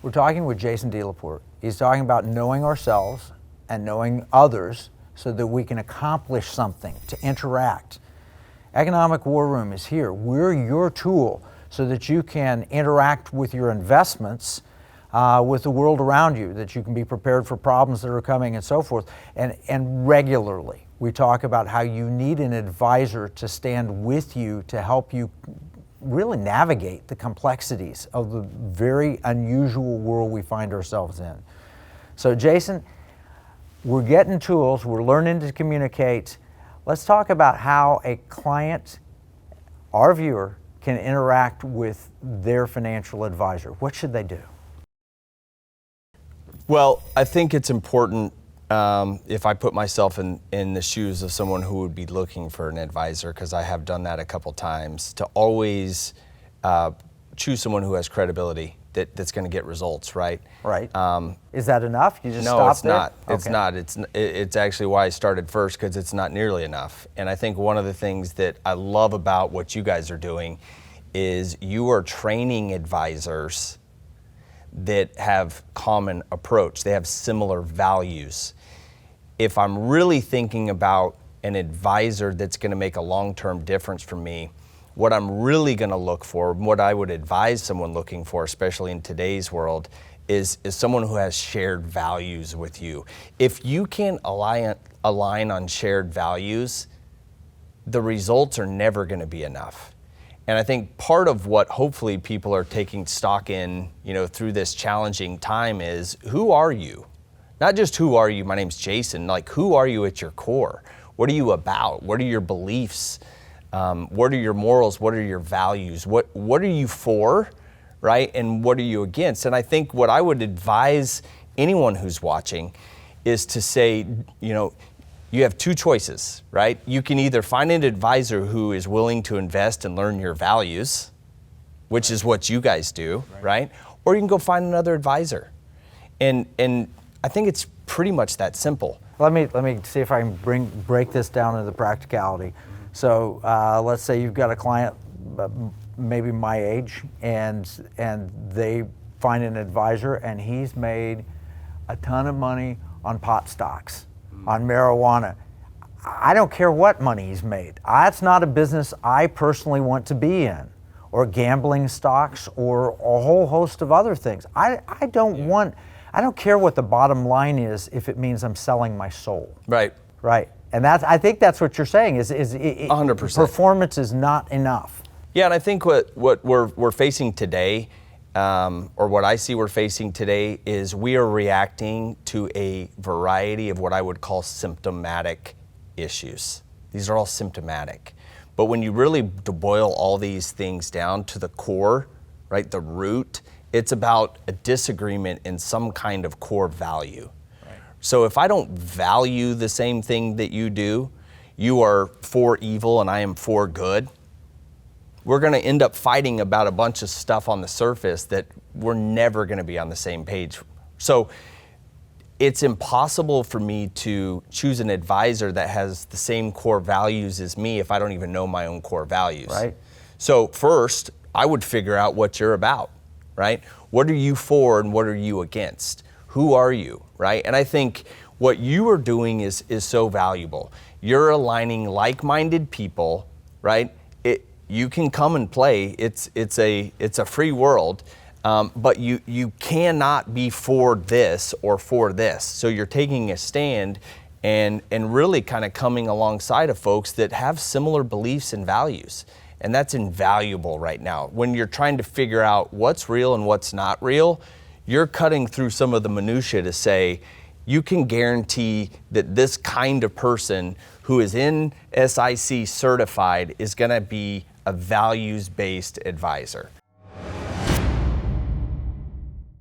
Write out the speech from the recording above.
We're talking with Jason Delaporte. He's talking about knowing ourselves and knowing others so that we can accomplish something, to interact. Economic War Room is here. We're your tool so that you can interact with your investments, with the world around you, that you can be prepared for problems that are coming and so forth. And regularly, we talk about how you need an advisor to stand with you to help you really navigate the complexities of the very unusual world we find ourselves in. So Jason, we're getting tools, we're learning to communicate. Let's talk about how a client, our viewer, can interact with their financial advisor. What should they do? Well, I think it's important, if I put myself in the shoes of someone who would be looking for an advisor, because I have done that a couple times, to always choose someone who has credibility, that's going to get results, right? Right. Is that enough? You just no, stop it's there? not. Okay. It's not. It's actually why I started first, because it's not nearly enough. And I think one of the things that I love about what you guys are doing is you are training advisors that have common approach. They have similar values. If I'm really thinking about an advisor that's going to make a long-term difference for me, what I'm really going to look for, what I would advise someone looking for, especially in today's world, is someone who has shared values with you. If you can't align on shared values, the results are never going to be enough. And I think part of what hopefully people are taking stock in, through this challenging time is, who are you? Not just who are you, my name's Jason, like who are you at your core? What are you about? What are your beliefs? What are your morals? What are your values? What are you for, right? And what are you against? And I think what I would advise anyone who's watching is to say, you have two choices, right? You can either find an advisor who is willing to invest and learn your values, which is what you guys do, right? Or you can go find another advisor. And I think it's pretty much that simple. Let me see if I can break this down into practicality. So let's say you've got a client, maybe my age, and they find an advisor, and he's made a ton of money on pot stocks, on marijuana. I don't care what money he's made. That's not a business I personally want to be in, or gambling stocks, or a whole host of other things. I don't care what the bottom line is if it means I'm selling my soul. Right. Right. And I think that's what you're saying is 100%. Performance is not enough. Yeah, and I think what we're facing today, or what I see we're facing today, is we are reacting to a variety of what I would call symptomatic issues. These are all symptomatic. But when you really boil all these things down to the core, right, the root, it's about a disagreement in some kind of core value. So if I don't value the same thing that you do, you are for evil and I am for good, we're going to end up fighting about a bunch of stuff on the surface that we're never going to be on the same page. So it's impossible for me to choose an advisor that has the same core values as me if I don't even know my own core values. Right. So first, I would figure out what you're about, right? What are you for and what are you against? Who are you, right? And I think what you are doing is so valuable. You're aligning like-minded people, right? You can come and play. It's a free world, but you cannot be for this or for this. So you're taking a stand and really kind of coming alongside of folks that have similar beliefs and values. And that's invaluable right now. When you're trying to figure out what's real and what's not real, you're cutting through some of the minutia to say, you can guarantee that this kind of person who is in SIC certified is going to be a values-based advisor.